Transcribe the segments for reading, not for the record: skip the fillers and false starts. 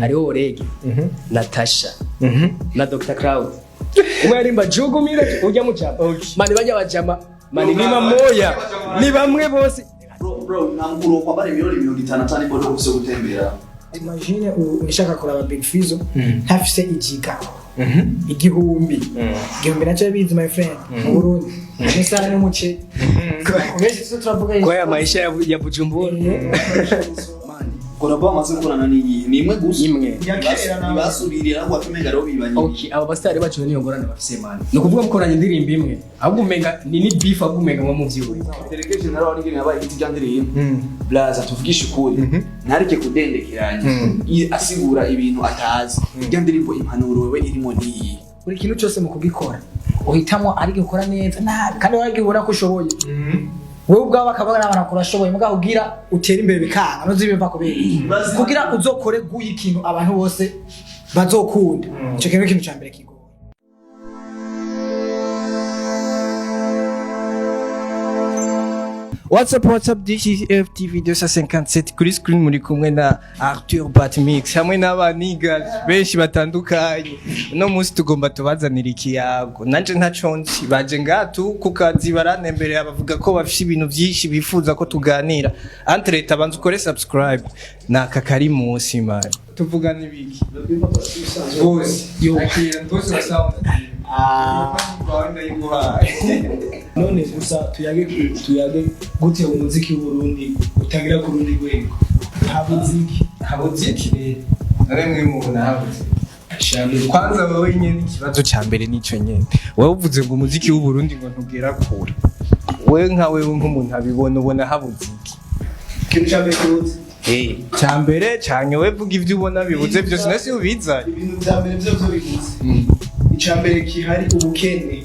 hariho Orege Natasha na Dr Cloud umwe yarimba jugumira ujya mu cyama mani bajya bajama mani nima moya ni bamwe bose bro namkuro kwa bari miliyoni 55 ipo guso gutembera. Imagine ushaka kuraba Big Fizzo hafise igiga igihumbi nacho bizi my friend mu Burundi nisana n'umuce kubeshye tuzo turavuga kwa ya maisha ya Bujumbura Kora ba maze kurana ni imwe gusa imwe basubirira ngo atumenga ro bibanye. Okay aba bastari bacu niyo ngorane bafise mani no kuvuga mukoranye indirimbo imwe ahubwo umenga ni beef ahubwo umenga mu muvyiwe delegation naro ari ngene abaye hiti jandirimbo blaza tuvugisha ukuri ntarike kudendekeranya asigura ibintu atazi jandirimbo impanuro wewe irimo niyi buri kintu cyose mu kugikora uhitamo ari gukora neza kandi waragibona ko ushoboye wewe ubwawe akabona n'abana kurashoboye muga kugira utera imbere bikanga no zibiva kubera kugira uzokore guyi ikintu abantu bose bazokunda ico kintu cyambere kigo. What's up, this is FTV 257 kuri screen muri kumwe na Arthur Batmix hamwe n'abaniga benshi batandukanye no musi tugomba tubazanira ikiyago nanje ntaconzi baje ngatu kukazi baranembereye abavuga ko bafite ibintu byinshi bifuza ko tuganira entrete abanze ukore subscribe na kakari musi mari tuvugana ibiki bose yo akira ndose sound none gusa tuyage gute umuziki w'Uburundi utagira ku rundi rwego habuziki rero mwe mubona habuziki kwanza wowe nyene ikibazo ca mbere nico nyene wowe uvuze ngo umuziki w'Uburundi ngo ntugera kure wewe nka wewe nk'umuntu abibona ubona habuziki ikintu ca mbere kibuze ca mbere canke wewe vuga ivyo ubona bibuze byose nasi ubiza ibintu vya mbere byo bibuze ica mbere kihari ubukene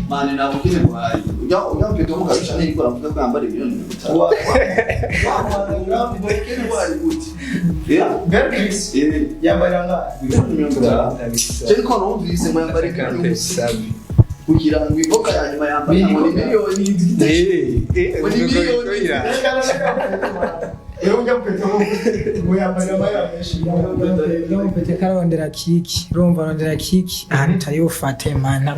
mane na bukene bwayi ujya mpito mukabisha niko ravuga ko yambara miliyoni 50 wa bukene bwayi gute Berkris yambara nga 50 je ko no vise mu yambara miliyoni kugira ngo iboka yanyuma yambara miliyoni Yo ujya mpito ngo yambara mayameshi Yo mpete karondera kiki urumva rondera kiki ahantu tari ufate mana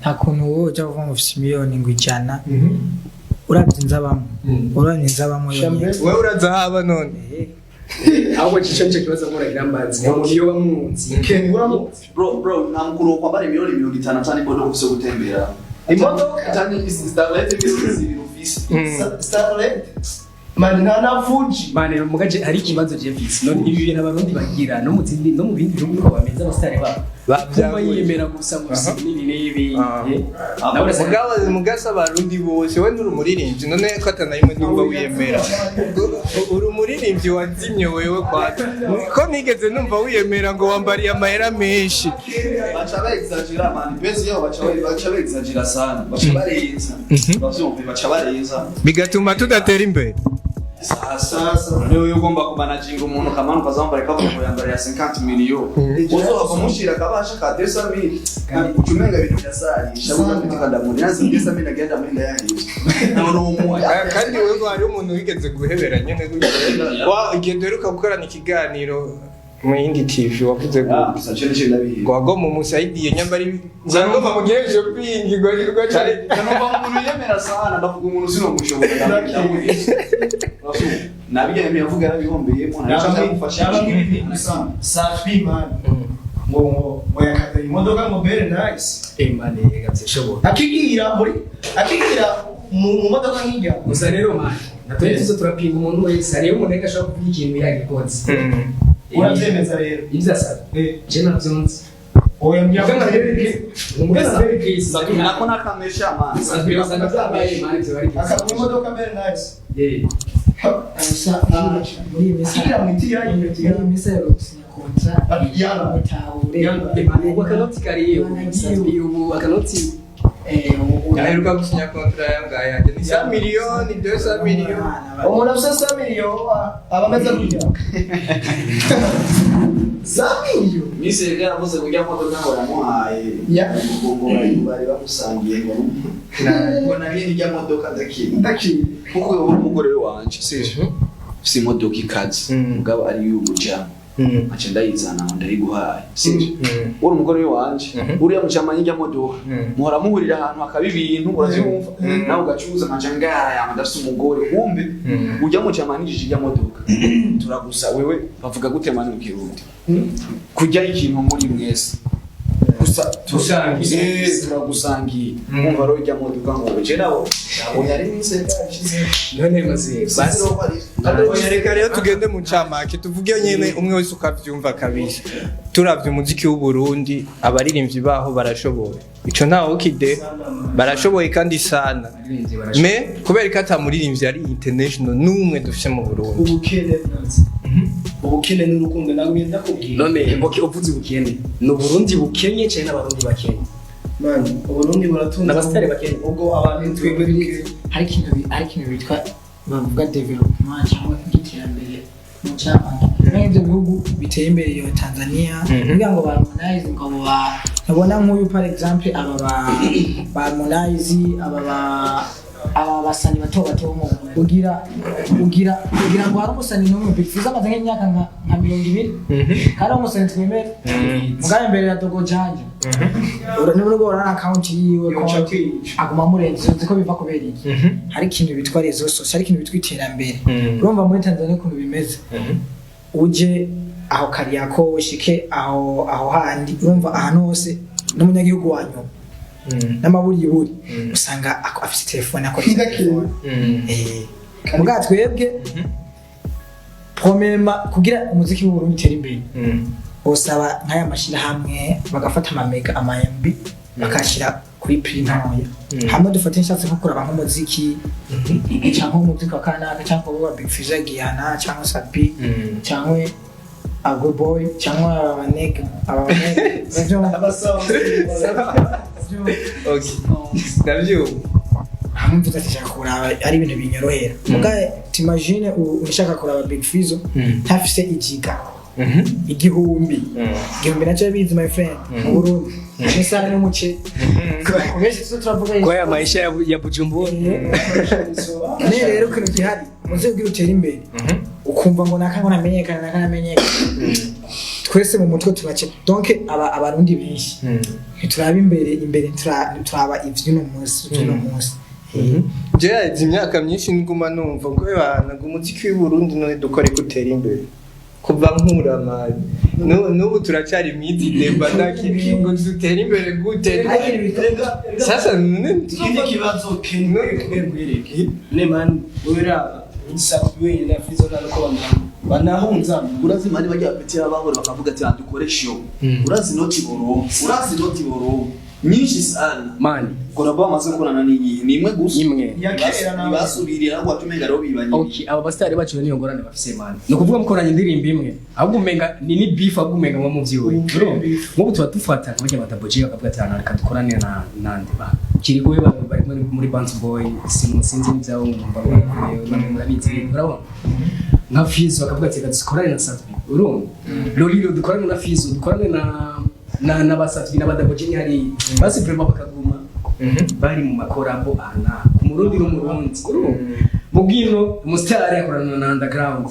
nta kuntu woja uvuga ngo ufite miliyoni ngo ijana urabyinzabamo wewe urazahaba none ahubwo cyo kibazo muragira amazi ngo niyo bamunzi bro namkuro kwa bari miliyoni 55 ipo guso gutembera imodoka tani starlet starlet mani nana fuji mani mugaje hari ikibazo je visi none ibi bintu abarundi bagira no mu bindi bihugu ko bameza abasitari baba yemera gusa gusa n'ibi mugasa abarundi bose we n'urumuririmbyi none ko atanayimwe numva wiyemera urumuririmbyi wazimye wewe kwata ko nigeze numva wiyemera ngo wambariye amahera menshi bacha exagera mani bese yo bacha exagera sana bacha barenza bigatuma tudatera imbere sasa leo ugomba kumanajinga umuntu kamanuka zambare kavuga yambare ya 50 miliyoni uzo akamushira kabasha ka 10,000 ucumenga ibintu byasari shabuka bitikanda mu nazi 10,000 agenda muri ndayari kandi wewe hari umuntu wigeze guhebera nyene wa igenderuka gukorana ikiganiro mu yindi TV wavuze ngo agoma umusaidiye nyambari zangoma mugeje shopping ngo cyane kanova umuntu yemera sana ndavuga umuntu sino mushobora nabiye yavuga arabihombeye mu ntacha gufasha ibintu sana safi man ngo yakada imodoka ngo very nice mane gatse shobo akigira mu modoka nk'ijya gusa rero man natwe tuzo turapinga umuntu wese ariyo umuntu ashaka kuvuga ikintu yagikonze urabyemeza rero ibyasaba je navyonze oya mbyakana umugasa satumira ko nakamesha man satumira sana byabaye man byo bari akaba imodoka very nice muri misa ya kontra yana mutahure wakanoti kariye ubu akanoti yaheruka gusinya kontra yangaya ni 100 miliyoni 200 miliyoni umuntu afite 100 miliyoni abameze kujya 100 miliyoni mise yaravuze kujya modoka ngo namuhaye ngo bari bamusangiye ngo na nini ijya modoka ndakiri kuko uwo mugore wanje sije si imodoka ikaze mugabo ari y'ubujama aca ndayizana ngo ndayiguhaye sivyo uri umugore wanje uriya mujama y'ijya modoka muhora muhurira ahantu hakaba ibintu uravyumva nawe ugacuza nkaca ngaya ndafise umugore kumbe ujya mujama n'ijiji y'ijya modoka turagusa wewe bavuga gute mani mu Kirundi kujya ikintu muri mwese gusa tusangiye turagusangiye umva ro ijya modoka ngo je nawo yari nise none maze basi reka rero tugende mu ncamake tuvuge nyene umwe wese ukavyumva kabisa turavye umuziki w'Uburundi abaririmbyi baho barashoboye ico ntaho kide barashoboye kandi sana me kubera ko atamuririmbyi ari international numwe dufise mu Burundi ubukene n'urukundo nawe ngenda kubwira none mboke uvuze ubukene n'Uburundi bukenye cyane n'abarundi bakenye man Uburundi buratunze n'abastari bakenye ubwo abantu twebwe hari ikintu bitwa bavuga development cyangwa iterambere mu cyamake n'ibyo bihugu biteye imbere yo Tanzania kugira ngo Harmonize ngo nabona nk'uyu par exemple aba Harmonize aba basani bato mu kugira ngo hari umusani n'umwe bifuza amaze nk'imyaka nka 200 kandi umusani twemera mugabe imbere ya Dogo Janja nubwo urana account yiwe aguma murenze ziko biva kubera iki hari ikintu bitwa rezo social hari ikintu bitwa iterambere urumva muri Tanzania ukuntu bimeze uje aho kari yako ushike aho handi urumva ahantu hose n'umunyagihugu wanyu n'amaburiburi usanga afite telefone akoresha telefone muga twebwe promema kugira umuziki w'Uburundi utera imbere usaba nk'aya mashira hamwe bagafata amamega amayambi bakashira kuri print ntoya hamwe dufate inshatse nko kuraba nk'umuziki cyangwa umuziki wa kanaka cyangwa wa Big Fizz Gihana cyangwa Sapi cyangwa Ago Boy cyangwa abanega ndavyo hamwe tutashaka kuraba ari ibintu binyorohera mugaye timagine unashaka kuraba Big Fizz ntafise igiga igihumbi nacyo bizi my friend mu Burundi nisana n'umuce kubeshye turavuga kwa ya maisha ya Bujumbura ne rero kintu gihari muze ubwira utera imbere ukumva ngo nakamenyekana twese mu mutwe turace donc abarundi benshi turaba imbere turaba ivyo no munsi je imyaka myinshi nguma numva ngo bana ngo umuziki w'Uburundi none dukore gutera imbere kuva nk'uramari n'ubu turacyari midi debata ngo dutera imbere gute sasa ikindi kibazo twebwereke ne man wera sabiwe na Fizz n'aruko banahunza urazi mari bajya petira bahora bakavuga ati dukoresha yo urazi noti boro nyinshi sana mani koraba amaze kunana ni imwe gusa imwe yakera na basubirira ngo atumenga ro bibanye okay aba bastari bacu niyo ngorane bafise mani no kuvuga mukoranye indirimbo imwe ahubwo umenga ni beef ahubwo umenga mu muvyiwe nk'ubu tuba dufata abanye bataboje bakavuga ati ana reka dukorane na nande ba kiriko we bari muri Bounce Boy sinzi n'ibyawo ngumva murabizi urabona nka Fizz bakavuga ati dukorane na Safi urumva Lolilo dukorane na Fizz dukorane na basatwi n'abadaboje hari basi vraiment bakaguma bari mu makorabo ana ku murundi n'umurundi mugino umustari akorana na underground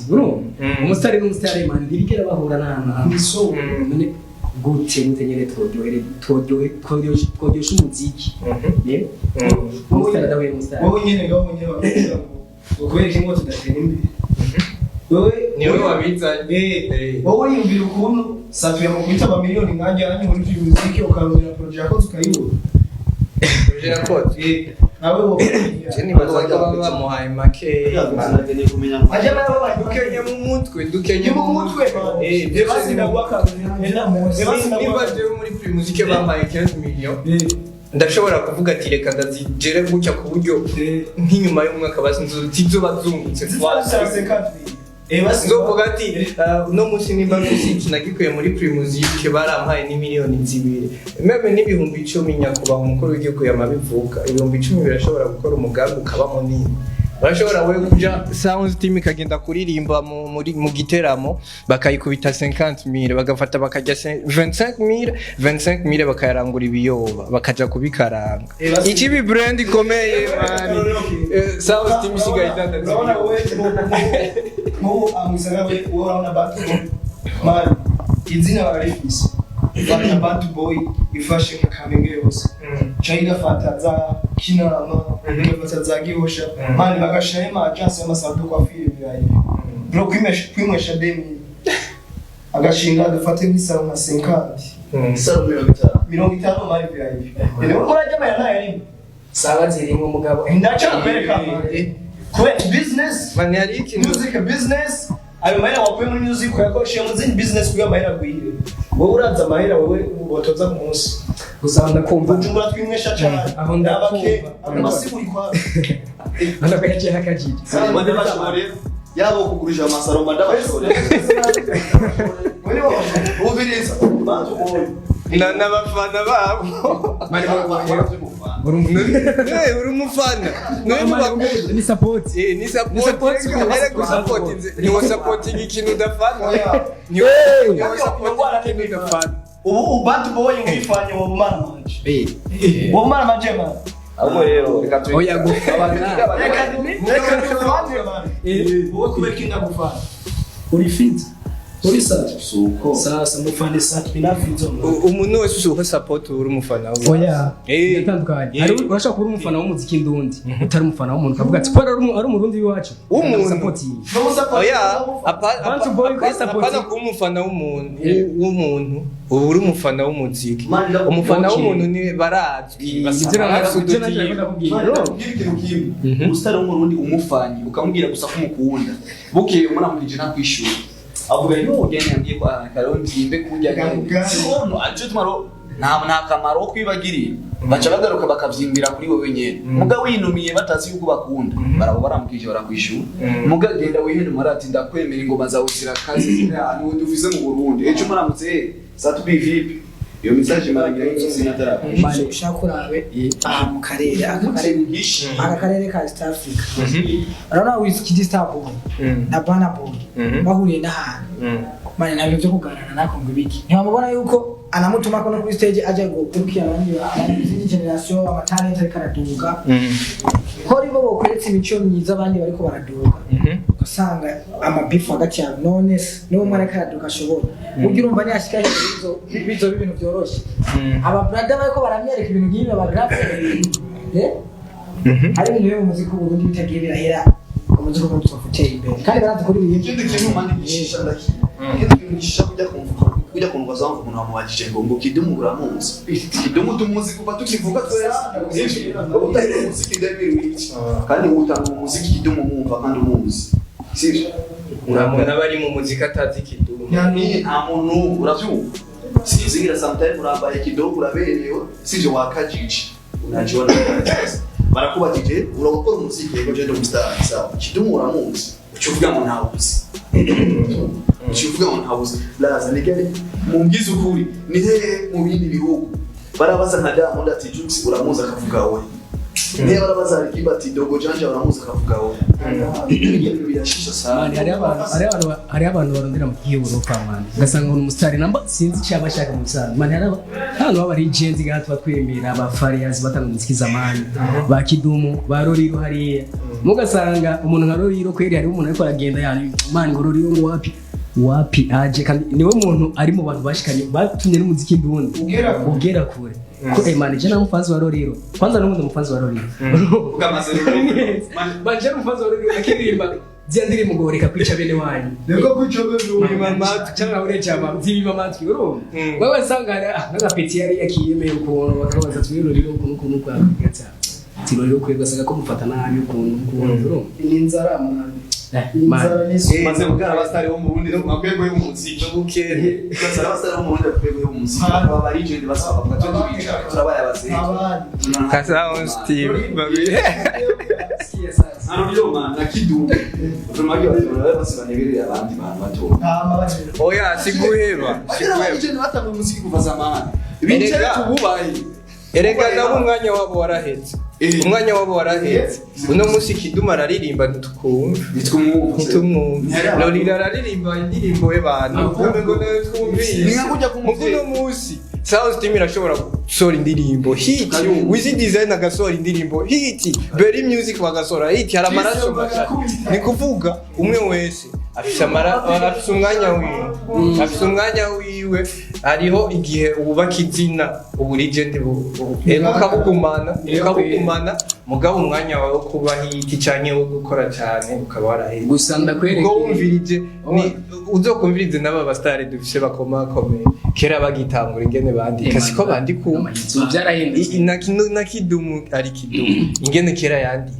umustari n'umustari man bigera bahura nana so none gute nyene twojohe umuziki ye umustari dawe umustari wowe nyene bavuga ukwereke ngo tudatera imbere wowe niwe wabizanye wowe yumvira ukuntu Safi yamukwita amamiliyoni nkanjye ari muri UMUZIKI ukarondera project yakoze ukayibura nawe wowe jeni bazajya bamuhaye make banageneye kumenya ngo aje nawe dukenye mu mutwe basi na waka niba je muri Primusic bampaye 15 million ndashobora kuvuga ati reka ndazigere gutya ku buryo nk'inyuma y'umwaka bazinzo bazungutse nzovuga ati no musi nimba muziki nagikuye muri Primusic barampaye ni miliyoni 2 meme n'ibihumbi 10 nyakubaho umukuru w'igihugu yamabivuka ibihumbi 10 birashobora gukora umugambi ukaba munini bashobora we kuja sound team ikagenda kuririmba mu giteramo bakayikubita 50,000 bagafata bakajya 25,000 bakayarangura ibiyoba bakaja kubikaranga ikibi brand ikomeye man sound team isigaye idandaza mu amusanga we urabona Bantu Boy man izina barifise Fata Bantu Boy ifashe nka Kamenge yose China fata za Kinama igafata za Gihosha man bagashira ma agence y'amasato kwa film yayi bro kwimesha demi agashinga agafata nk'isaro nka 50 isaro 50 mari yayi ene urajya bayana yari saba zirimo mugabo ndacha America kwe business man yari iki music business ayo mahera wakuye muri music yakoshiye mu zindi business kuya mahera guhire wowe uranza mahera wowe ubotoza ku munsi gusanga kumva ujumbura twimwesha cyane aho ndabake amasiburi kwa ndabake yaciye hakajije bande bashore yabo kugurisha amasaro manda bashore ubiriza Bantu Boy n'abafana babo uri umufana ni support ni support ni supporting ikintu udafana ni supporting ikintu udafana ubu Bantu Boy ngifanye wo mwana manje wo mwana manje man abo rero reka tu oya gufana reka tufanye man wowe kubera kinda gufana uri fit uri suko sasa mufane sat binafizo umuntu wese usuha support uri umufana we oya yatandukanye hari urashaka kuba umufana w'umuziki ndundi utari umufana w'umuntu kavuga ati ko ari umurundi w'iwacu umuntu oya Bantu Boy apana kuba umufana w'umuntu uri umufana w'umuziki umufana w'umuntu ni barazwi usitari w'umurundi umufanye ukamubwira gusa ko umukunda bukeye umuramukije ntakwishura avuga yo ugene yambwiye ko akarongi imbe kujya sibono aje tumaro nta kamaro kwibagirira baca bagaruka bakavyimbira kuri wewe nyene muga winumiye batazi yuko bakunda barabo baramukije barakwishura muga genda wihende marati ndakwemera ingoma zawe zirakaze zirani wo dufise mu Burundi ejo muramutse satubi vipi iyo message maragira y'inzozi natara manje ushaka kurabe mu karere aka karere ka East Africa arona Wizkid Star Boy na Burna Boy bahuriye n'ahantu manje nabyo byo kuganana nako ngo biki ntibamubona yuko anamutuma ko kuri stage aje gukurikira abandi izindi generation amatalent ariko araduga ko ribo bokwetse imico myiza abandi bariko baraduga ugasanga amabifu hagati yabo none niwo mwana karaduka ashobora ugira urumva ni ashika bizo ibintu byoroshe aba brother bariko baramyereka ibintu nk'ibi aba graphic ari ibintu byo muziki w'uburundi bitagiye birahera umuziki w'uburundi twafuteye imbere kandi barazi kuri ibi ikindi kintu mandi gishisha ndaki ikindi kintu gishisha kujya kumva zangu umuntu wamubajije ngo kidumu uramunsi kidumu tumuzi kuva tukivuga twese utari umuziki ndabiri wiki kandi utanga umuziki kidumu mwumva kandi umuzi sivyo uramuna bari mu muziki atazi kidumu nta muntu uravyumva sizigira sometimes urambaye kidogo uraberewe sivyo wakajije unajiona barakubajije urakora umuziki yego je ndo mustari sawa kidumu uramunsi ucuvuga ngo ntawuzi ucuvuga ngo ntawuzi laza nigere mumgize ukuri ni hehe mu bindi bihugu barabaza nka Diamond ati Jux uramuza akavuga we niye barabaza Alikiba ati Dogo Janja uramuza akavuga we ibintu birashisha sana hari abantu barondera mu Europe man gasanga umuntu mustari namba sinzi cyaba shaka mu sana man hari abantu baba legends gato batwemera aba Farias batanga umuziki zamani ba Kidumu ba Roriro hariya mugasanga umuntu nka Roriro kweri hari umuntu ariko aragenda yani man ngo Roriro ngo wapi aje kandi niwe muntu ari mu bantu bashikanye batumye n'umuziki ndundi ugera kure ko manager na mufanzi wa Roriro kwanza n'umuntu mufanzi wa Roriro ukamaze banje mufanzi wa Roriro akirimba ziyandiri mugoreka kwica bene wanyu niko kwica bene mama cyangwa ure cyama zibi mama twiro baba sangara n'agapeti yari yakiyemeye ukuntu bakabaza twiroriro ukuntu kwa gatsa tiroriro kwega sanga ko mufata nabi ukuntu inzara man maze mugara abastari bo mu Burundi makwego yo muziki bukere basara abastari bo mu Burundi makwego yo muziki aba bari je basaba bagatwe turabaye abase kasa on Steve babi arubyo man na Kidumu tumagi batora basibanebere abandi bantu bato oya siguheba je batanga umuziki kuva zamani bice tububaye erega nabo umwanya wabo warahetse umwanya wabo warahetse uno munsi Kiduma araririmba ntitumwumva Lolita araririmba indirimbo y'abantu kumbe ngo nayo twumvise uno munsi Sound Team irashobora gusohora indirimbo hit Wizi Design agasohora indirimbo hit Berry Music bagasohora hit hari amaraso ni kuvuga umwe wese afise umwanya wiwe hariho igihe ubaka izina ubu legend ukabugumana mugabo umwanya wawe kuba hit canke wo gukora cyane ukaba waraheze gusa ndakwereka ngo wumvirije ni uzokumvirize n'aba bastare dufise bakomakomeye kera bagitangura ingene bandika siko bandika byarahindutse na Kidumu ari Kidumu ingene kera yandika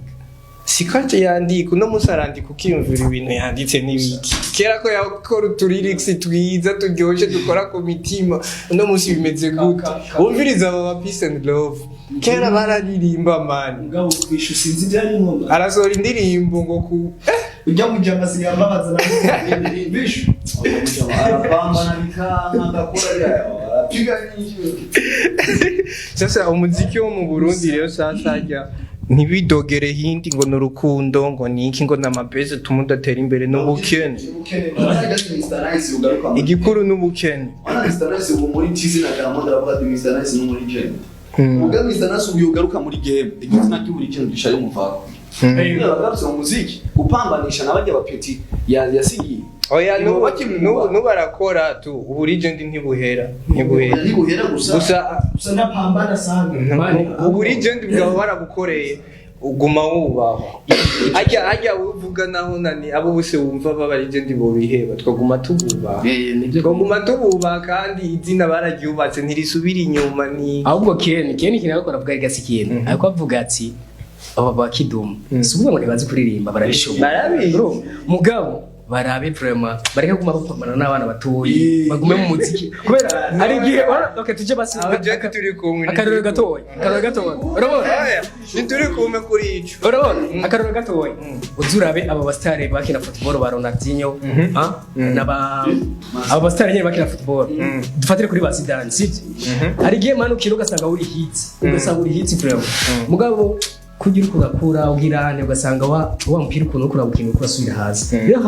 sikaje yandika uno munsi arandika ukiyumvira ibintu yanditse n'ibiki kera ko yakora utulyrics twiza turyoshye dukora ku mitima uno munsi bimeze gute wumviriza aba peace and love kera bararirimba man ngabo kwishu sinzi byari ngomba arasohora indirimbo ngo ku ujya muja amasi yambabaza na bishu arapambana bikanga ngakora arapiga n'injiro sasa umuziki wo mu Burundi rero sasa ajya ntibidogere hindi ngo n'urukundo ngo niki ngo namabeze tumudatera imbere n'ubukene igikuru n'ubukene wana Mr. Nice ubu muri tizi na Diamond aravuga ati Mr. Nice no muri game muga Mr. Nice ubu yogaruka muri game igitsina cy'uburi kintu gishaye umuvako niba bagarutse mu muziki gupambanisha n'abajya bapeti yasigiye oya nubarakora tu ubu legend ntibuhera gusa napambana sana ubu legend bwawe barabukoreye uguma wubaho ajya uvuga naho nani abo bose wumva baba legend bo biheba twaguma tububa kandi izina bararyubatse ntirisubira inyuma ni ahubwo Ken kinakora avuga igasi kintu ariko avuga ati aba ba Kidumu subuga ngo nibazi kuririmba barabishobora mugabo barabe vraiment bareka kuma bapamana n'abana batoyi bagume mu muziki kubera ari gihe okay tuje basi turi kumwe akarero gatoyi urabona turi kumwe kuri ico urabona akarero gatoyi uzurabe aba bastare bakina football ba Ronaldinho naba aba bastare nyine bakina football dufatire kuri ba Zidane sivyo ari gihe manu kiruga sanga uri hit vraiment mugabo kugira kurakura ugirane ugasanga wa mpira ukuntu ukura bukintu ukurasubira hasi rero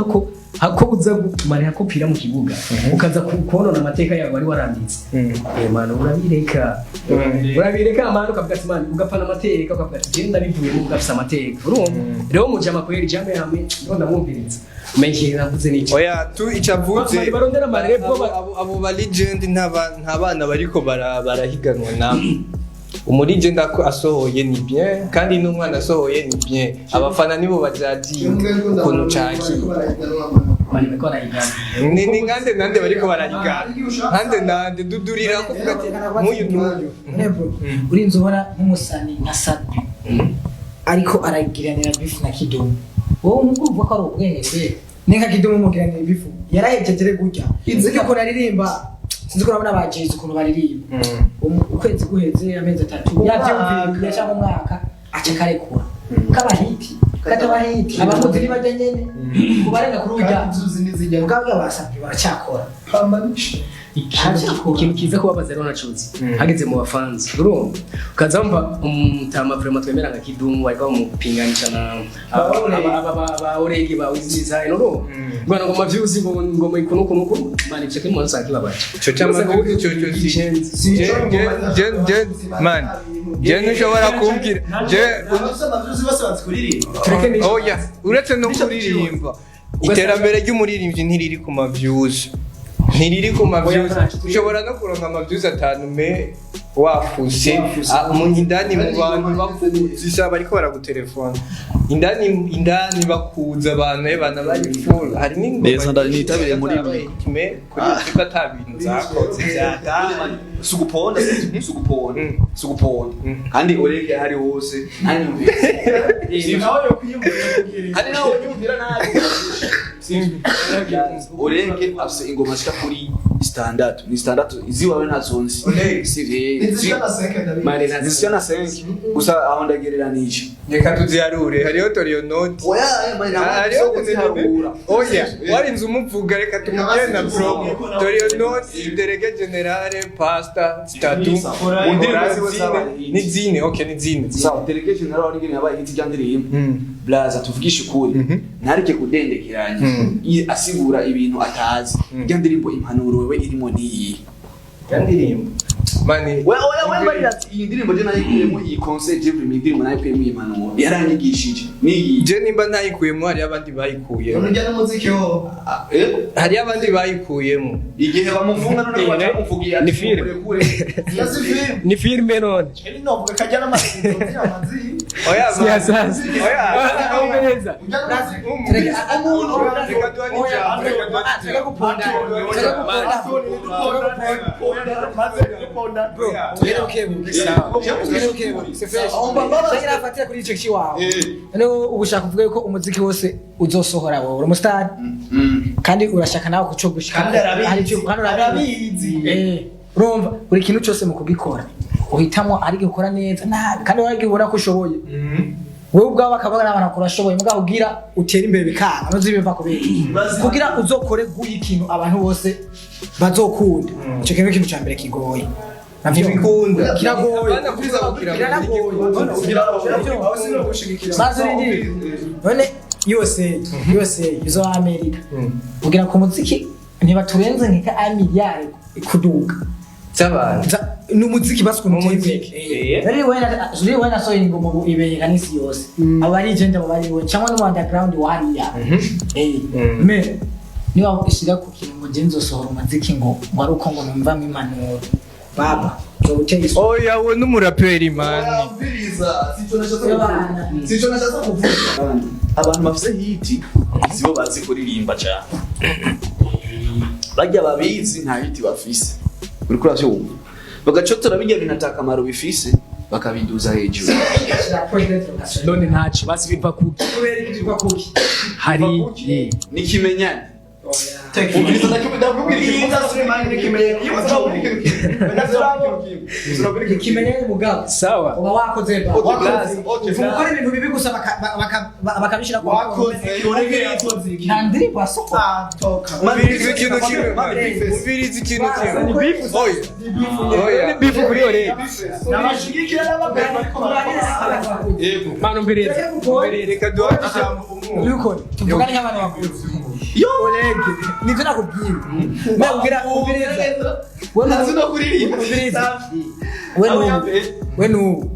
hako uza gumara hakopira mu kibuga ukaza kubona amateka yawe wari waranditse mano urabireka mano ukavuga ati mano ugapana amateka ukavuga ati genda bivuye mu gafisa amateka urumva rero mu jama kweri jame hamwe ndonda mwumviriza umenye navuze n'iki oya tu icavuze barondera amarebo abo ba legend ntabana bariko barahiganwa namwe umuligend asohoye ni bien kandi n'umwana asohoye ni bien abafana nibo bajaji ukuntu caki ni ngande bariko barayigana nande dudurira kuvuga ati nk'uyu urinze ubona nk'umusani nka Sabi ariko aragiranira bifu na Kidumu wowe nkumva ko ari ubwenge neka Kidumu mugiranira bifu yarahejeje gutya inzi ko naririmba sinzi ko urabona bajize ukuntu baririmba ukwezi guheze amezi 3 yavyumviriye cyangwa umwaka aca karekura kabahiti katabahiti abamuzi bajya nyene kubarenga kuri ujya mukabwa basabye baracyakora ikintu kiza kubabaza rero nacuzi hageze mu bafanzi urumva ukazamba umutama vraiment twemera nka Kidumu ariko mupinganisha na aba oregi ba Wizi Design urumva bwana ngo mavyuzi ngo mikunukunuku mani cheke mu nsaki babaje cyo cyamaze man je nishobora kumbwira je amavyuzi bose bazikuririmba oya uretse no kuririmba iterambere ry'umuririmbyi ntiriri ku mavyuzi ushobora no kuronka amavyuzi 5 me wafuse umuntu indani mu bantu bakuzisha bariko baragutelefona indani bakuza abantu bana bari full hari neza ndanitabire muri me kuri batabintu zakoze byadama suguponda kandi orege hari hose nawe yo kwiyumvira hari nawe yumvira nabi orege afise ingoma zika kuri standard ni standard iziwawe nazonzi mane nazisiona 5 gusa aho ndagereranije reka tuziharure hariho toriyo noti oya mane hariho kuziharura oya warinze umuvuga reka tumugenda bro toriyo noti derege generale pasta statu ni zine okay ni zine sawa derege generale wari yabaye hiti jandirimbo blaza tuvugisha ukuri ntarike kudendekeranya asigura ibintu atazi jandirimbo impanuro wewe irimo niyi jandirimbo mani wewe barira iyi ndirimbo je nayikuyemo iyi concert every ndirimbo nayikuyemo impanuro yaranyigishije niyi je nimba nayikuyemo hari abandi bayikuyemo urujya n'umuziki ho hari abandi bayikuyemo igihe bamufunga none bamuvugiye ni filme ni filme none novuga kajya n'amasinzo y'amazi oya siyasa oya ongereza umuntu reka duhane ijambo reka ugushaka uvuga yuko umuziki wose uzosohora wowe uri umusitari kandi urashaka nawe kuco gushika urumva buri kintu cyose mu kugikora uhitamo ari gukora neza kandi waragibona ko ushoboye wewe ubwawe bakabona n'abantu kurashoboye mugabo ugira utera imbere bikanga no zibiva kubera kugira uzokore guyi ikintu abantu bose bazokunda ico kintu cya mbere kigoye navyo bikunda kiragoye none yose izo Amerika ugira ku muziki ntibaturenze nk'ika amiliyari kuduga cy'abantu n'umuziki baswe n'umuziki rero wena so ingoma ibeye kanisi yose abari agenda babari we cyangwa no underground wariya me niba ishira ku kintu ngo genzo sohora umuziki ngo waruko ngo numva impanuro baba oya we n'umuraperi mani sico nashatse kuvuga abantu bafise hiti zibo bazi kuririmba cyane bajya babizi nta hiti bafise uriko uravyumva bagacotora bijya binataka amaro bifise bakabiduza hejuru none ntaci basi biva kuki hari nikimenyane ikimenyane mugabo sawa uba wakoze ukora ibintu bibi gusa bakabishira ku kandi basoko mubirizi ikintu kimwe oya ni bifu kuri ore nabashigikira mano mbere reka duhane ijambo yuko tuvugana nk'abantu bakuru yo olege nivyo nakubwira mbabwira ubireza nazi no kuririmba wenu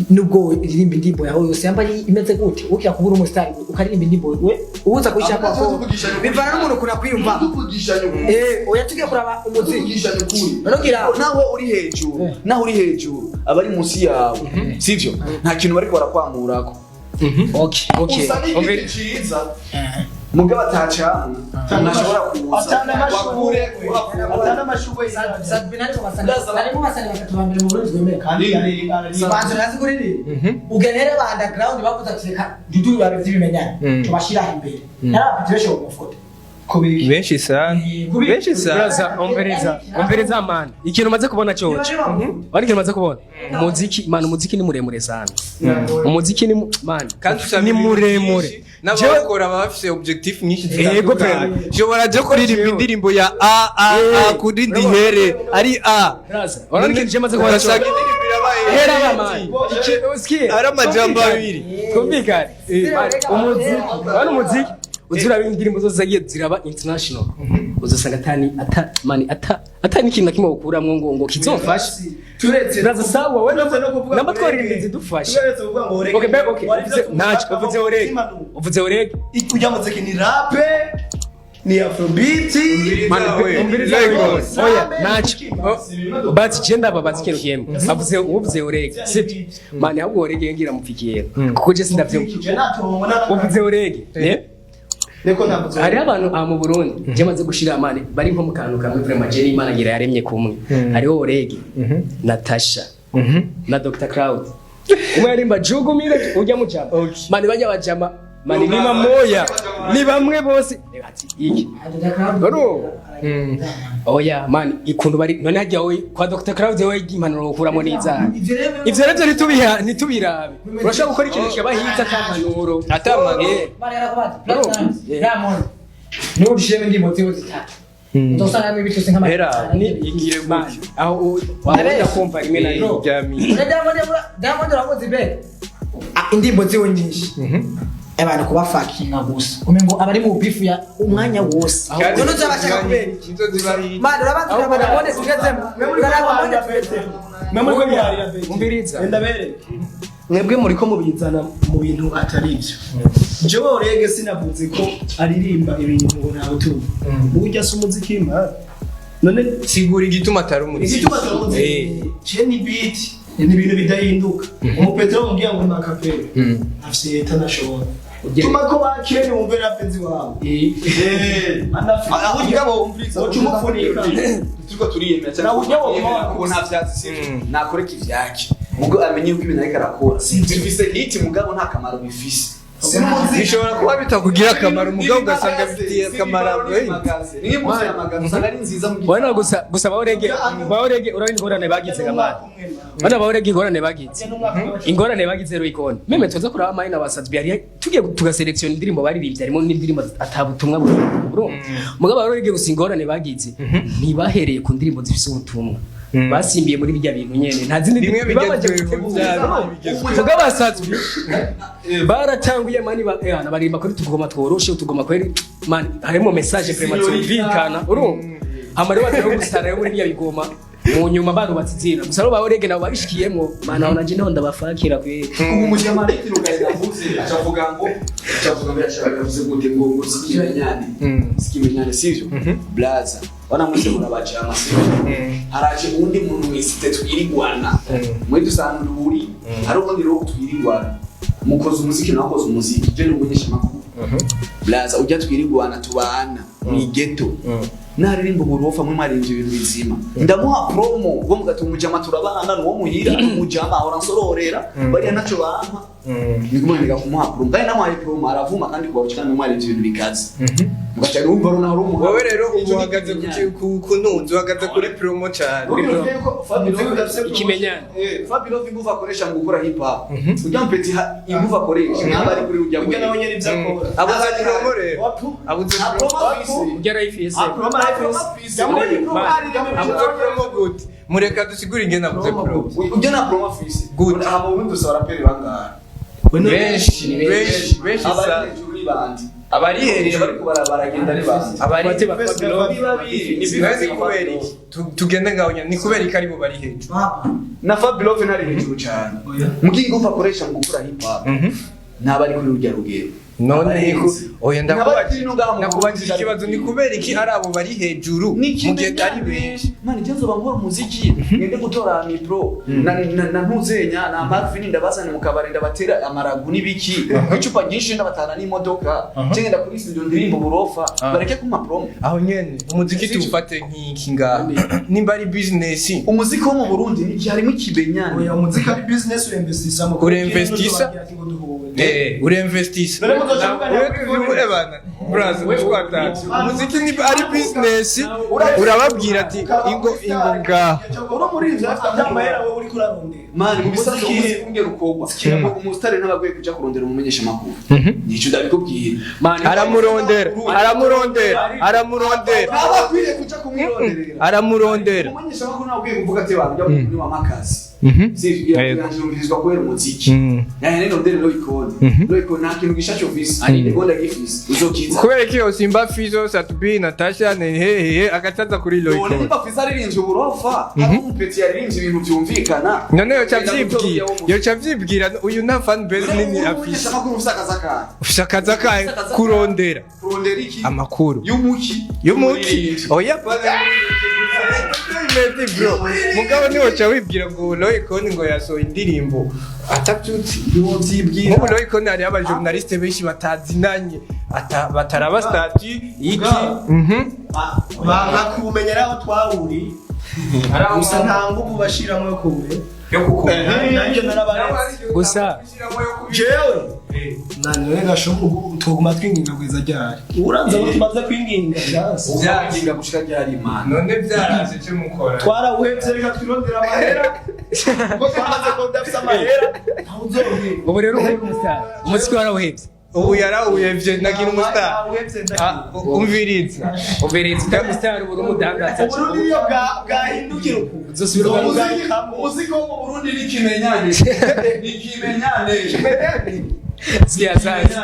nubwo iririmba indirimbo yawe yose yamba imeze gute ukira kubura umusitari ukaririmba indirimbo we ubuza kuyishaka ko bivana n'umuntu kuna kwiyumva oya tugiye kuraba umuziki norogira nawe uri hejuru abari munsi yawe sivyo nta kintu bariko barakwamurako okay mugabo atacana ntashobora kuza atana amashugwe sabinari basanga bakatubambira mu Burundi zemera kandi banzo nazi kuri ugenere ba underground bavuze ati reka dudu babe by'ibimenyane tubashira imbere narabafite mu foto benshi sana braza ongereza man ikintu maze kubona cyoce wari ikintu maze kubona umuziki ni muremure sana umuziki ni man ni muremure n'abakora bafise objectif nyinshi zitandukanye shobora je kuririmba indirimbo ya a kuri ndihere ari a braza wari ikintu je maze kubona cyoce hera man ari amajambo abiri kumvikana umuziki uzura indirimbo zose zagiye ziraba international uzasanga atani ikintu nakimwe gukuramwo ngo kizomfasha turetse braza sawa we namba twaririmba zidufasha okay nacho uvuze orege ujya muziki ni rap ni afrobeat umbiriza oya nacho but genda babazi kintu kiyemwe uvuze orege sibyo mani ahubwo orege ngira mupfikiye kuko je sindavyo uvuze orege hari abantu mu Burundi jemaze gushira amane bari nko mu kantu kamwe vraiment je Imana gira yaremye kumwe hariho Orege Natasha na Dr Cloud umwe yarimba jugumire ujya mu cyapa mani bajya bajama mani ni mamoya ni bamwe bose ati iki oya man ikuntu bari none hajya we kwa Dr. Claude we impanuro ukuramo n'izaha ivyo revyo ntitubirabe urashaka gukora ikintu kibahita kampanuro atamage niba ushime ndi motivo zitatu ndosanga mwe bituse nk'ama Hera ni igire gutyo aho wabona kumva rimwe na rimwe ryami Diamond uramuzi be indirimbo ziwe nyinshi abantu kubafakinga gusa umengo abari mu bifu ya umwanya wose none uzabashaka kubera ikinzo zibari manje urabanza kubona tugezemo Mwe muri yarira be. umviriza Ndabereke. Mwebwe muri ko mubizana mu bintu atari ivyo. Jewe orege sinavuze ko aririmba ibintu ngo ntawe tuba. Burya se umuziki imana. None sigura igituma atari umuziki igituma turamuze. Je ni beat. Ni ibintu bidahinduka. Umupetero mubwiye ngo na kapere. Afise leta nashobora. Tuma ko bakene wumve rapenzi wawe. Anafi. Aho ngabo umviriza. Ucumufunika. Turiko turiyemera cyane. Ko nta vyatsi sivyo. Nakoreka ivyake. Mugo amenye uko ibintu ariko arakora. Bifise hit mugabo nta kamaro bifise. bishobora kuba bitakugira akamaro umugabo ugasanga bifitiye akamaro niyo muzi amagana usanga ari nziza mu wana gusa bawurege urabona ingorane bagize gamana bana bawurege ingorane bagize roikon meme tuza kuraba amahina basazi yari tugiye tugaselection indirimbo baririmbye harimo n'indirimbo atabutumwa bro mugabo bawurege gusa ingorane bagize ntibahereye ku ndirimbo zifise ubutumwa basimbiye muri bijya bintu nyene nta zindi bimwe bigezweho mugabo basazi baratanguye mani barimba kuri tugoma tworoshe utugoma kweri man harimo message premature urumva amare batari gusara yo muri bijya bigoma mu nyuma bano batizira gusa ro baworege nabo babishikiyemo mana onaje naho ndabafakira kwe ubu mu jama leti rugaye mvuze acavuga ngo yashaka kuvuze gute ngo sikimenyane sivyo blaza wana mwese murabacha amasiro haraje undi muntu mwese twirigwana mwe dusanga uri hari ubundi ro twirigwana mukoze umuziki nakoze umuziki je n'umunyesha makuru blaza ujya twirigwana tubana mu ghetto naririmba uburofa mwe marinje ibintu bizima ndamuha promo ubwo mugatumujama turabana no muhira umujama ahora nsororera bari naco bampa nigumaniga kumuha promo kandi namuhaye promo aravuma kandi kubabukana mwe marinje ibintu bikaze mugacha rumva rona hari umuha wowe rero uhagaze kununza uhagaze kuri promo cyane ikimenyane Fabio Vinguva akoresha mu gukora hip hop ujya mpeti inguva akoresha nabari kuri ujya ujya nawe nyene ivyakora abuze promo rero abuze promo ugera ifese abuze promo good mureka dusigura ingena abuze promo ujya na promo fisi good aha mu windows baraperi bangara benshi abari hejuru y'ibandi abari hejuru bari baragenda ari bandi abari babiri ni bibazi kubera iki tugende ngaho ni kubera iki ari bo bari hejuru na Fabio ntari hejuru cyane mugingo akoresha mu gukora hip hop ntabari kuri urya rugero none oya ndakubajije ikibazo ni kubera iki ari abo bari hejuru mu gihe ari benshi mani cyanzo bangora umuziki ngende gutora micro na ntuzenya na Marvin ndabazana mu kabare ndabatera amaragu nibiki icupa ryinshi ndabatana n'imodoka ngenda kuri studio ndirimbo burofa bareke kuma promo aho nyene umuziki tufate nk'iki ngaho nimba ari business umuziki wo mu Burundi niki harimo ikibenyane oya umuziki ari business uremvestisa mu uremvestisa bana braza mushwatatu umuziki ni ari business urababwira ati ingo ngaho uro muri ivyo afite amahera wowe uri kurarondera mani mubisazwe umuziki ungera ukogwa umustari ntabagwe kuja kurondera umumenyesha makuru nico ndabikubwira mani aramurondera abakwiriye kuja kumwironderera aramurondera umumenyesha makuru nabwiye kuvuga ati bantu bya muri makazi sivyo yanjumvirizwa kwera umuziki nene ndere lo ikoni nta kintu gishacho visi ari gonda gifisi uzokiza kubera ki Simba Fizo Satubi Natasha hehe agataza kuri lo ikoni Simba Fizo aririnze uburofa ari umupeti aririnze ibintu byumvikana none yo chavyibwira uyu na fan base nini afisha makuru usakaza kai kurondera iki amakuru yumuki oya bro mugabo niwo cawibwira ngo lo ikoni ngo yaso indirimbo atabyutse niwovyibwira ngo lo ikoni ari aba journaliste benshi batazinanye bataraba statut iki bakumenyera aho twahuri gusa nta ngubu bashiramwe kure yo kuko nanjye narabaretse gusa jewe nani rega shoku tuguma twinginga kwiza ryari uranza ngo tumaze kwinginga byase byaginga gushika ryari imana none byaraje cyo mukora twarawuhevye reka twirondera amahera ko twamaze ko dafisa amahera ntawuzohera ubu rero uri umustar umuziki warawuhevye ubu yarawuyevye nagira umustar umviriza kandi umustar ubu umudangaza uburundi iyo bwahindukira uzosubira umuziki wo mu Burundi ni kimenyane ni kimenyane sikia sasa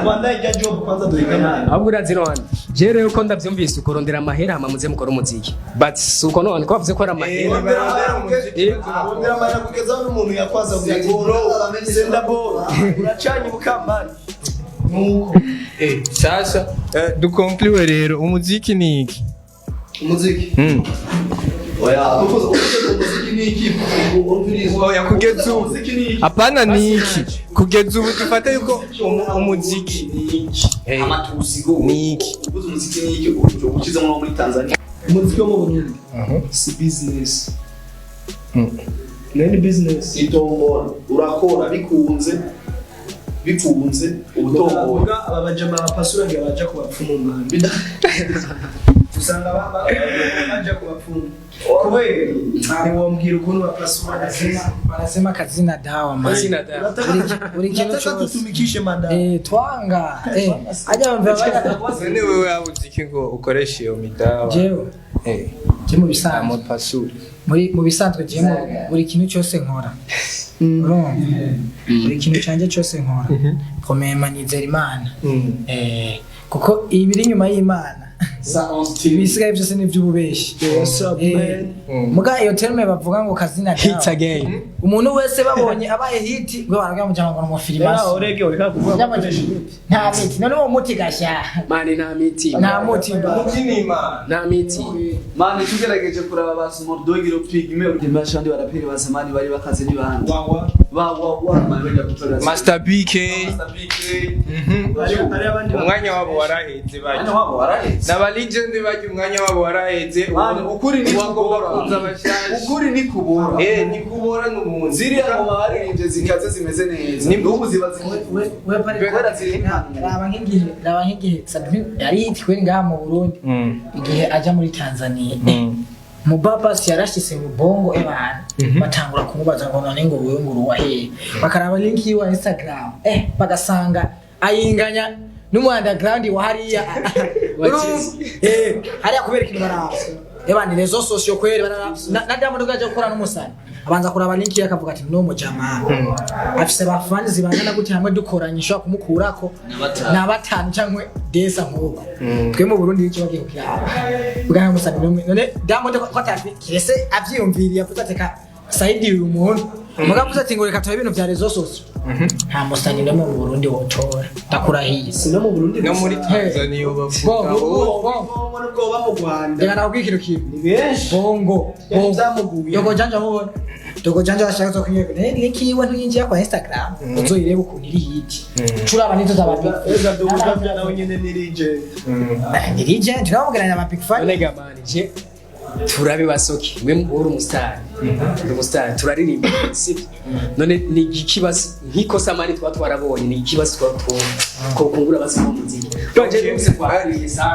Wanda ijya job kwanza duhigana ahubwo urazi none je rero ko ndavyumvise ukorondera amahera hama muze mukora umuziki but suko none ko bavuze ko ari amahera Rondera amahera kugeza n'umuntu yakwaza bro senda ball uracanye bukambani nuko sasa dukonkliwe rero umuziki ni iki umuziki oya umuziki ni iki oya kugeza ubu hapana ni iki kugeza ubu dufate yuko umuziki ni iki amatusigo ni iki umuziki ni iki ukiza muri Tanzania umuziki wo mu Burundi si business nani business itombora urakora bikunze ubutomboye aba bajama bapasura ngiye baje kubapfumu mwana usanga baje kubapfumu kubera niwombwira ukuntu bapasura Wanasema kazina dawa man. Kazina dawa. Buri kintu cyose tutumikishe madawa twanga ajya bamva bajya none wewe abuziki ngo ukoreshe iyo midawa jewe je mu bisanzwe pasuri mu bisanzwe je buri kintu cyose nkora buri kintu cyanje cyose nkora promema nizera Imana kuko ibiri nyuma y'Imana ibisigaye byose ni by'ububeshi muga iyo terme bavuga ngo kazina hits again umuntu wese babonye abaye hit ngo baraga mu cyangwa mu filima orege ureka kuvuga nta miti none uwo muti gashya mani nta miti nta muti nta miti mani tugerageje kuraba basumor dogiro pigme urudimashandi baraperi basemani bari bakaze ni bandi wa mani bajya gutora Master BK ari abandi umwanya wabo waraheze baje n'aba legend baje umwanya wabo waraheze ukuri ni wagomba kuza abashanje ukuri ni kubora ni kubora n'umuntu ziriya mu baririmbye zikaze zimeze neza n'ubu ziba we pare raba nk'igihe Sadmi yari hit kuri ngaha mu Burundi igihe aja muri Tanzania Mubabas yarashise mu bongo ebana batangura kumubaza ngo none ngo wewe nguru wahe bakaraba link yiwa Instagram bagasanga ayinganya n'umu underground wa hariya hariya kubera ikintu baraba ebana rezo socio kwere na Diamond gaje gukora n'umusani abanza kuraba link yakavuga ati no mu jamaa afise bafani zibangana gute hamwe dukoranyisha kumukurako na batanu cyangwa desa nkuko twe mu Burundi iki bagiye kukira bwana musani none Diamond ko atati kirese avyiyumviriye avuga ati ka Saidi uyu muntu mugavuze ati ngo reka tabe ibintu bya rezo socio nta musani no mu Burundi wotora ndakurahiye no mu Burundi no muri Tanzania bavuga ngo ba mu Rwanda reka nakubwira ikintu ni benshi bongo byamuguye yogo janja mubona dogo janja ashaka kwiga link yiwe ntuyinjira kwa Instagram uzoyireba ukuntu iri hit curaba nito zabapi eza dogo janja nawe nyene ni legend tunamugana na big fan nega mani je turabe basoki we uri umustar turaririmba sibyo none ni ikibazo nkikosa mani twarabonye ni ikibazo ko kungura basoma muziki twaje rwose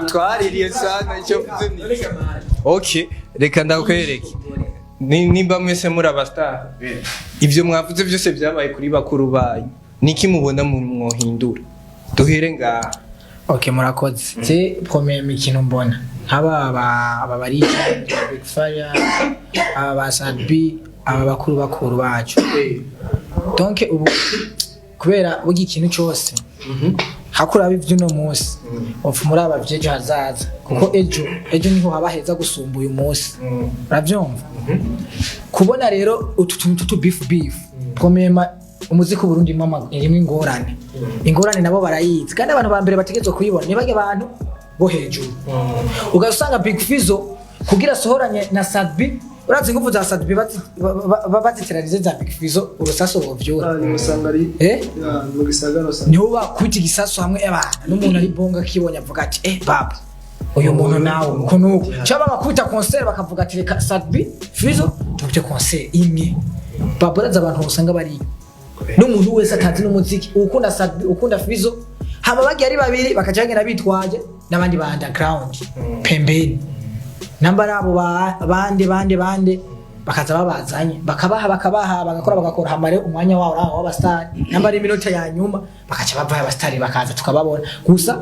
twaririye sana icyo okay reka ndakwereke nimba mwese muri abastar ivyo mwavuze byose byabaye kuri bakuru banyu niki mubona mu mwohindura duhere ngaha okay murakoze je premier mikino mbona aba bari big fire aba Sadbi aba bakuru bacu donc ubu kubera bugi ikintu cyose hakura bivyo no munsi of muri aba vyejo hazaza kuko ejo niho haba heza gusumba uyu munsi uravyumva kubona rero utu beef komema umuziki Burundi mama irimo ingorane nabo barayizi kandi abantu ba mbere bategetswe kuyibona nibage abantu bo hejuru ugasanga Big Fizzo kugira sohoranye na Sadbi urazi nguvu za Sadbi baziteranize za Big Fizzo urusaso bovyura usanga ari mu gisagara niho bakwita igisaso hamwe abana n'umuntu ari bonga kibonye avuga ati baba uyu muntu nawe kunuko cyaba bakwita concert bakavuga ati reka Sadbi Fizzo tubye concert imwe baburaza abantu usanga bari n'umuntu wese atazi n'umuziki ukunda Fizo hama bagiye ari babiri bakaca bagenda bitwaje n'abandi ba underground pembeni namba abo bande bakaza babazanye bakabaha bagakora hamare umwanya wabo raho w'abastar namba ari minota ya nyuma bakaca bavaye abastar bakaza tukababona gusa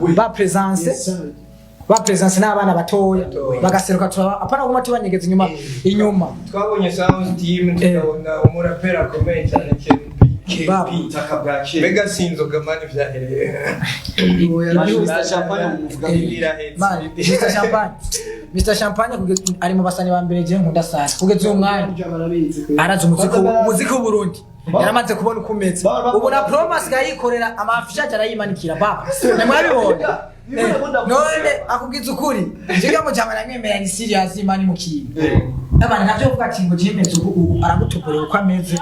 ba presence n'abana batoya bagaseruka apana kuma tubanyegeza inyuma twabonye sound team tukabona umurapera akomeye cyane KP takabwakira mega sinzoga mani vyahereye Mr Champagne ari mu basani ba mbere je nkunda sana kugeza umwanya araza umuziki w'Uburundi yaramaze kubona ukumeze ubu na promise gayikorera amafisha arayimanikira baba namwabibona none akubwiza ukuri njiga mu cyama namwemera ni serious imani mukintu abana navyo kuvuga ati ngo jemeze ubu aragutupurira uko ameze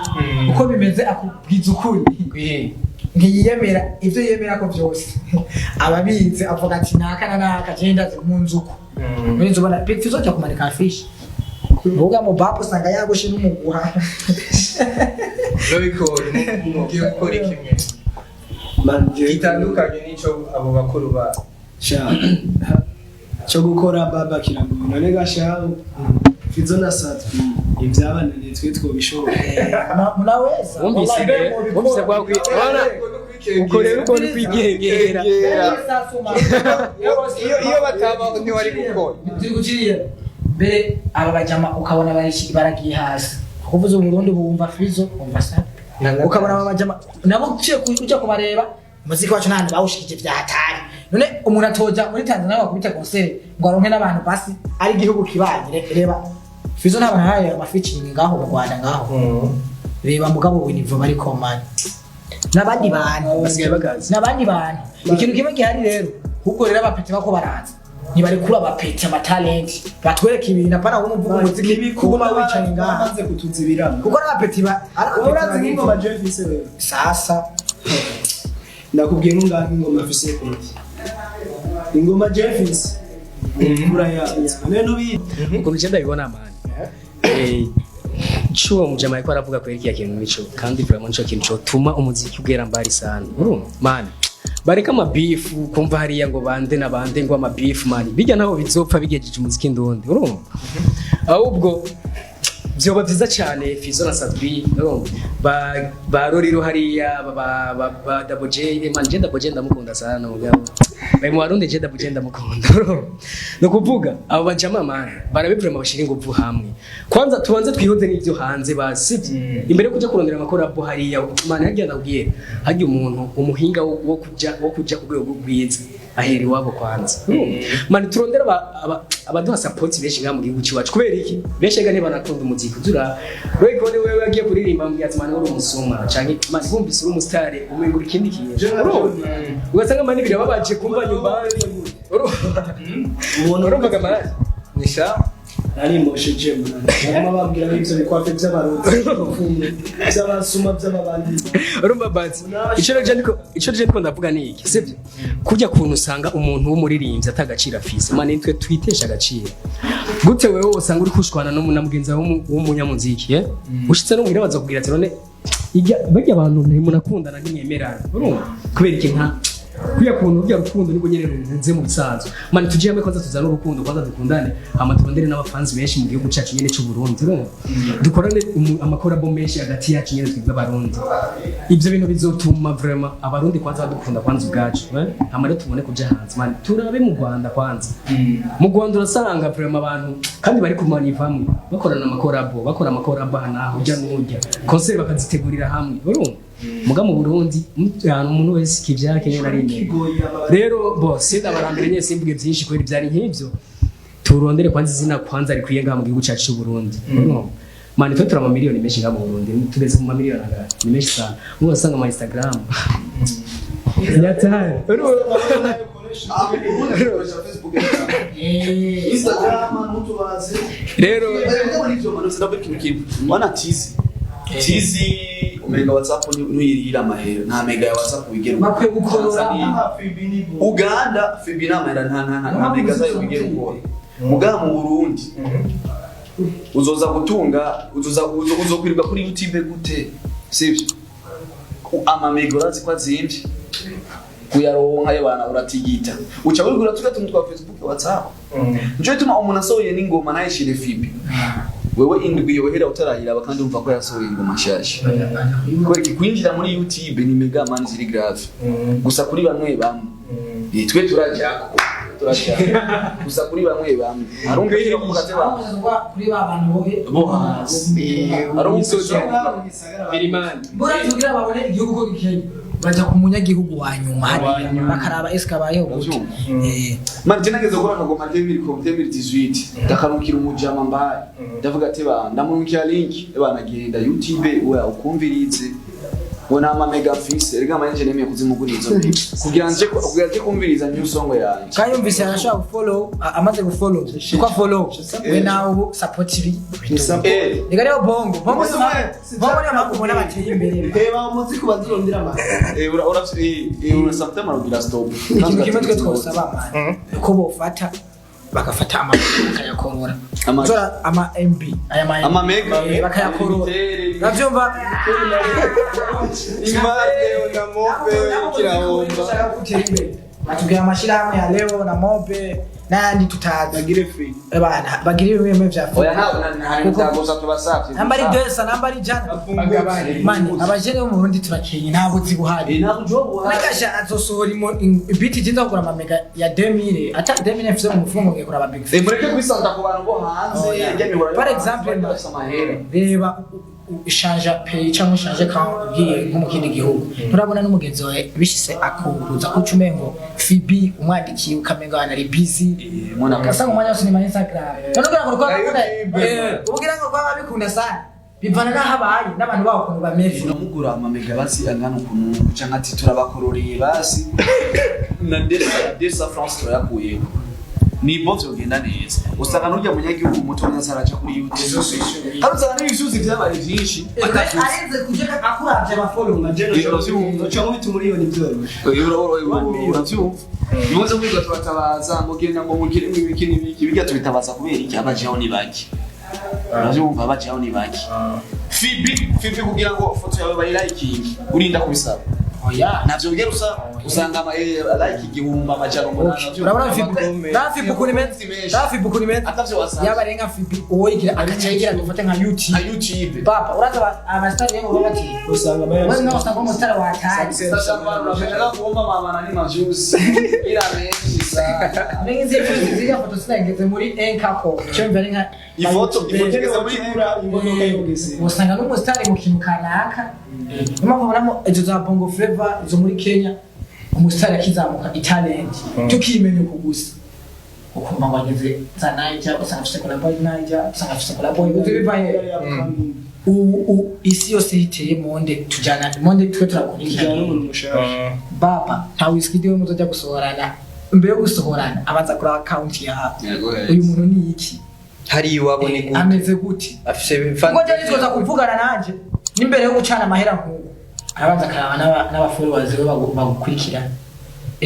uko bimeze akubwiza ukuri ngiyemera ivyo yemera ko byose ababize avuga ati naka agenda mu nzuko muri nzobona Fizo cyo kumanika fish Boga mu bapo sanga yagoshe n'umuguha Robikora mugiye gukora kimwe gitandukanye nico abo bakuru ba cyo gukora baba kirango none gashaho Fizo na Satwi ibyabananiye twe twobishobora munaweza umvise kwa kwiona ukorera uko kwigengera iyo bataba ni wari gukora tugukiriye mbere aba bajama ukabona baragiye hasi kuvuza Burundi bumva Fizo umva Satwi ukabona aba bajama nabo kuja kubareba muziki wacu nandi bawushikije vyatari none umuntu atoja muri Tanzania bakubita concert ngo aronke n'abantu basi ari igihugu kibanye reba Fizo n'abantu haye amafeaturing ngaho mu Rwanda ngaho reba mugabo winivo bari komani nabandi bantu basigaye bagazi nabandi bantu ikintu kimwe gihari rero kuko rero abapeti bako baraza ntibari kuri abapeti amatalent batwereka ibintu apana ngo umuvuga umuziki kuguma wicaye ngaha maze kutuzibirana kuko abapeti urazi ngoma Jeffise rero sasa ndakubwiye ngumva ingoma afise peti ingoma Jeffise kura ya none ubi ukuntu cyenda bibona amani chuo mujama yako aravuga ko yiki yakintu nico kandi vraiment nico kintu cyo tuma umuziki ugera mbari sana urumva man bareka amabifu kumva hariya ngo bande nabande ngo amabifu man bijya naho bizopfa bigejeje umuziki ndundi urumva ahubwo byoba byiza cyane Fizo na Satwi ba Roriro hariya ba Double J man je Double J ndamukunda sana mugabo bari mu Barundi je Double J ndamukunda no kuvuga abo bajama man barabiprema bashira ingufu hamwe kwanza tubanze twihoze n'ibyo hanze basivye imbere kuja kurondera amakorabo hariya man yagiye ndabwiye hajye umuntu umuhinga wo kuja ku rwego rwiza aheri wabo kwanza man turondera abaduha support benshi ngamu gihugu cyacu kubera iki benshi gane banakunda umuziki uzura wego ne wewe agiye kuririmba mu byatsi man uri umusuma canke man bumvise uri umustar umengura ikindi kintu ugasanga man biri babaje kumva nyumba urumvaga man nisha nari mosheje mwana babwira ibyo bikwafe by'abarundi by'abasuma by'ababandi urumva bati ico je ndiko ndavuga ni iki sivyo kujya kuntu usanga umuntu w'umuririmbyi atagacira Fizo mane twe twitesha agaciro gute wewe usanga uri kushwana no munamugenzi w'umunyamuziki ushitse no muhira baza kugira ati none bajya abantu ntimunakundana n'imyemerano urumva kubera iki nta kuya kuntu bya rukundo niko nyene runze mu bisanzwe mane tuje hamwe kwanza tuzana urukundo kwanza dukundane amatondere n'abafanzi benshi mu gihugu cyacu nyene cy'u Burundi urumva dukorane amakorabo menshi hagati yacu nyene twebwe abarundi ibyo bintu bizotuma vraiment abarundi kwanza badukunda kwanza ubwacu amare tubone kuja hanze mane turabe mu Rwanda kwanza mu Rwanda urasanga vraiment abantu kandi bari kumanivamwe bakorana amakorabo bakora amakorabo hanaho ujya n'ujya concert bakazitegurira hamwe urumva muga mu Burundi umuntu wese kivyake nyene ari rero bose ndabarambire nyese simbuge byinshi kweri byari nk'ivyo turondere kwanza izina kwanza rikwiye ngaha mu gihugu cyacu cy'u Burundi mani twe turama miliyoni menshi ngaha mu Burundi tugeze mu miliyoni ni menshi sana mubasanga mu Instagram yataye rero wana tizi omega WhatsApp nuyirira amahera nta mega ya WhatsApp wigera bakwe gukorora Uganda Fibina amahera nta mega zayo wigera ukora muga mu Burundi uzoza gutunga uzokwirirwa kuri YouTube gute sivyo amamega urazi ko azimvye kuyaronka y'abana uratigita uca wigura tugatuntu twa Facebook WhatsApp nje tuma umuntu asohoye n'ingoma nayishire fibi wewe indwi yohera utarahira bakandi umva ko yasohoye ingoma nshasha ko kwinjira muri YouTube ni mega man ziri grave gusa kuri bamwe twe turajako gusa kuri bamwe arumve iyo kugateba kuri babantu bo hasi arumsoje Birimani bora tugira babone igihugu ko gikeye baja ku munyagihugu wa nyuma hari bakaraba eska bayeho gute man tena ngezo gora kagoma 2018 ndakarukira umujama mbaye ndavuga ati ba ndamurukira link bana genda YouTube we ukumvirize bona ama mega fix erega manje nemeye kuzimuguriza kugira nje kumviriza new song yanjye kayumvise arashaka follow amaze gufollow kwa follow we now support ibi rega rero bongo ni amako mona bateye imbere reba umuziki bazirondera ama ura sometimes arugira stop ikintu kimwe twe twosaba man ko bofata bagafata bakayakorora zora ama MB aya ama mega bakayakorora navyumva imade na mobe kirahomba batubwira amashirahamwe ya leo na mobe nandi tutazi bagire free bana bagire ibintu vya free oya nta ntagoza tubasavye nambari desa nambari jana mani abajene bo mu Burundi turakenye ntabwo zibuhari nakasha azosohora biti jinza kugura amamega ya 2000 ata 2000 fise mu mufumo ngekura aba big mureke kwisanta ku bantu bo hanze par exemple reba ishanja pay cyangwa ishanje ka ugiye nko mu kindi gihugu turabona n'umugenzi wawe bishise akuruza kucumengo fibi umwandikiye ukamenga ari busy mwana kasanga umwanya wose ni ma Instagram nonogera ngo kwa ubugira ngo kwa bikunda sana bivana nahabaye n'abantu bawo kuntu bameze namugura amamega basi angana ukuntu cyangwa ati turabakororeye basi na desa France turakuye ni bovyo genda neza usanga n'urya munyagihugu muto nyasaraca kuri YouTube haruzana n'ibisuzi by'abari byinshi arenze kujeka akuravye abafollow na generation cyangwa bitu miliyoni uravyumva bivuze ko twatabaza mugenda ngo mugire ibikini biki bijya tubitabaza kubera iki abajeho ni baki uravyumva abajeho ni baki fibi kugira ngo foto yawe bayiliking urinda kubisaba oya navyo bigera usanga ama like igihumba amajana umunani urabona fibi kuri meta atavyo wasanga yabarenga fibi uwoyigira akacayigira dufate nka YouTube papa uraza abastari yabo babati usanga wewe nao usanga umustari wa tagi sasa bana unapenda kuomba mama nani majuzi ila mengi sana mengi zile foto zingeze muri enkako cyumva nka ifoto igeze muri imodoka yogeze usanga n'umustari mu kintu kanaka impamvu muramo ejo za bongo flavor zo muri Kenya umustari akizamuka talent tukimenya kugusa ukumva wageze za Niger usanga afite collabo Niger usanga afite collabo bivaye isi yose hiteye monde tujana monde twe turakurikirana baba nta whisky dio muzoja gusohorana mbere yo gusohorana abanza kuri account yawe uyu muntu ni iki hari wabone gute ameze gute afise ngo je nitwoza kuvugana nanje nimbere yo gucana amahera nkuko arabanza karaba n'abafollowers be bagukurikira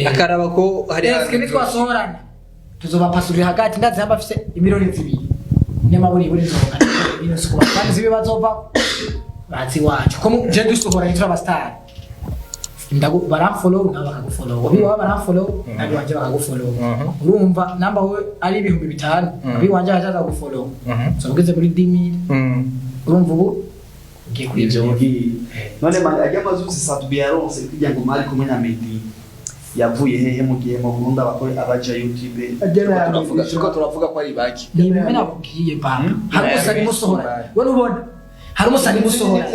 akaraba ko hari eske nitwasohorana tuzobapasuri hagati ndazi hamba afise imiliyoni 2 nyamaburi buri zoga ibintu sikuba kandi zibe bazova bazi wacu ko je dusohora nitwa abastar ndago baramfollow nabo bakagufollow biwa baramfollow nabo wanje bakagufollow urumva namba we ari 5,000 abi wanje ajaza gufollow so ugeze muri 10,000 urumva ubu ngiye kuri ivyo mugi none manje ajya mazuzi satubiyaronse kugira ngo mari kumwe na Medi yavuye hehe mugiye mu Burundi abakore abaja YouTube turavuga ko ari baki ni mwe nakubwiye baba hari musani musohora wone ubona hari musani musohora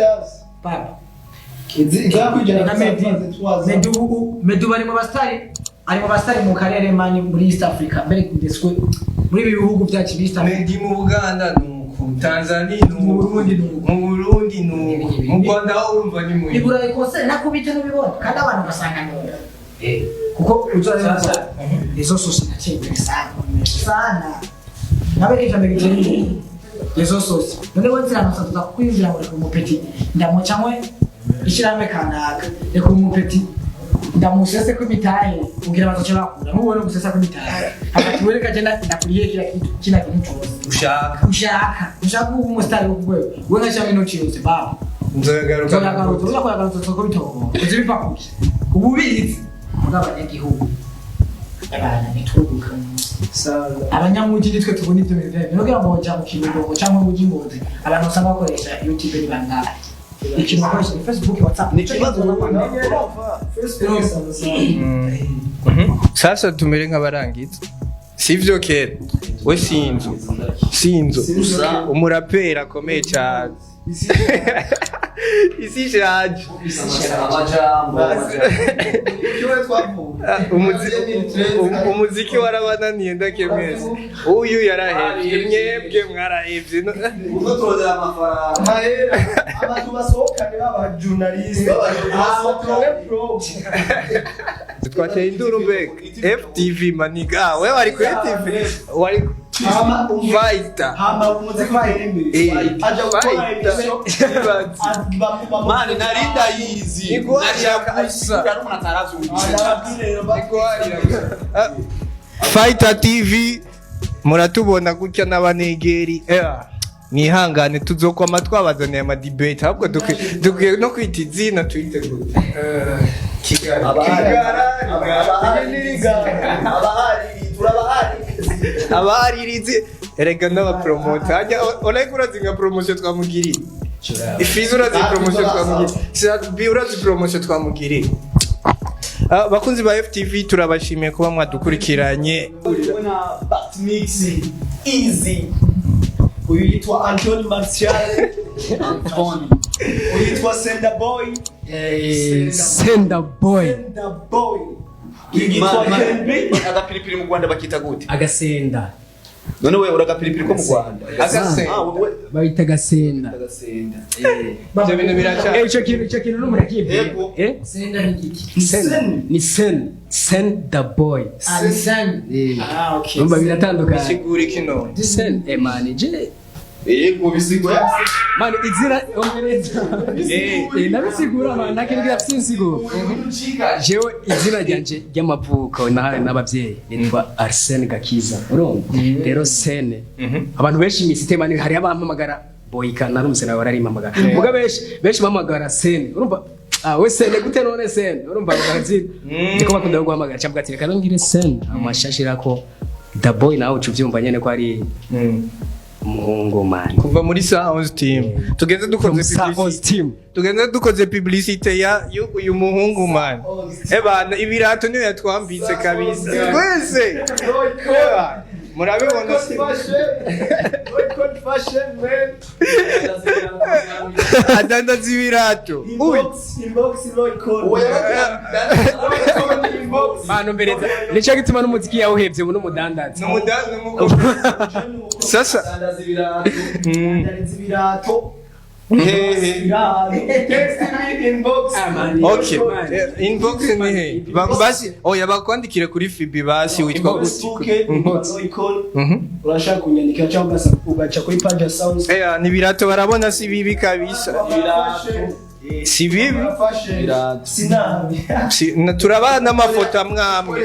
baba Medu bari mu bastari mu karere mani muri East Africa mbere ndeswe muri bihugu byacu East Africa Medi mu Buganda nuko Tanzania mu Burundi mu Rwanda aho urumva ni mu ibura ikose nakubita n'ubibona kandi abantu basanga no kuko uzora izo sosi naciye sana nabe kifambe giteni izo sosi none wonzira amasaza kwinjira muri kumupeti ndamo cyangwe ishirame kanaka reko umupeti ndamusese ko imitahe ubwira bazoca bakura nk'ubone gusesa ko imitahe akatuwereka je ndakuriye kila kintu cyose ushaka kuba umusitari wo kurwego we nkashaka intoki yose baba nzogaruka uza ko bitoko uzi biva kuki ububizi bw'abanyagihugu abana nituruka abanyamugi nitwe tubona ivyo bintu nubwira ngo hoja mu kiruhuko cyangwa mu gingozi abantu usanga bakoresha YouTube ni bangahe ikintu bakoresha ni Facebook WhatsApp ni kibazo sasa tumere nk'abarangiza sivyo kera we sinzo umuraperi akomeye cyane isi shaje umuziki warabananiye ndakemeza uyu yarahebye mwebwe mwarahebye uzotorera amafaranga abantu basohokanye baba journalist twateye induru mbega FTV maniga we wari kuri TV wari fighter hama umuziki w'irembe aja gukora emission mani narinda yizi Fighter TV muratubona gutya n'abanegeri mwihangane tuzokwama twabazaniye ama debate ahubwo dukwiye no kwita izina twite gute abaharirizi erega n'abapromote hajya ureko urazinga promotion twamugiriye ifizi urazi promotion twamugiriye sabi urazi promotion twamugiriye bakunzi ba FTV turabashimiye kuba mwadukurikiranye easy uyu yitwa Anthony Martial uyu yitwa Senda Boy uyu yitwa Henry agapiripiri mu Rwanda bakita gute agasenda none we uragapiripiri ko mu Rwanda agasenda bayita agasenda ibyo bintu biraca ico kintu n'umurakiye senda ni iki ni send the boy okay numva biratandukanye bisigura kino send manager yego bisigura mani izina ongereza nabisigura mani nakingira sinsigo jewe izina ryanje ry'amavuko nahawe n'abavyeyi nitwa Arsene Gakiza urumva rero sene abantu benshi imisitema ni hari abampamagara boyika narumse nawe ararimpamagara muga benshi bampamagara sene urumva we sene gute none sene urumva bagazi ndiko bakunda guhamagara cyangwa ati reka ngire sene amashashira ko the boy nawe ucuvyumva nyene ko ari umuhungu man kuva muri Sounds team tugenze dukoze publicité ya uyu muhungu man ebana ibirato niyo yatwambitse kabisa twese murabibona adandaza ibirato manu mbereza nico gituma n'umuziki yawuhevye mu n'umudandaza sasa okay inbox ni he basi oya bakwandikire kuri Fibi basi witwa gute urashaka kunyandikira cyangwa ugaca kuri page ya Sounds ni birato barabona si bibi kabisa si bibi turabana amafoto amwamwe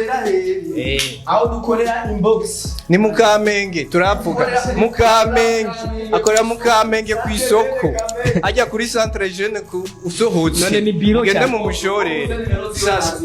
aho dukorera inbox ni Mukamenge turavuga Mukamenge akorera Mukamenge ku isoko ajya kuri centre jeune ku usohotse none ni biro genda mu mushorere sasa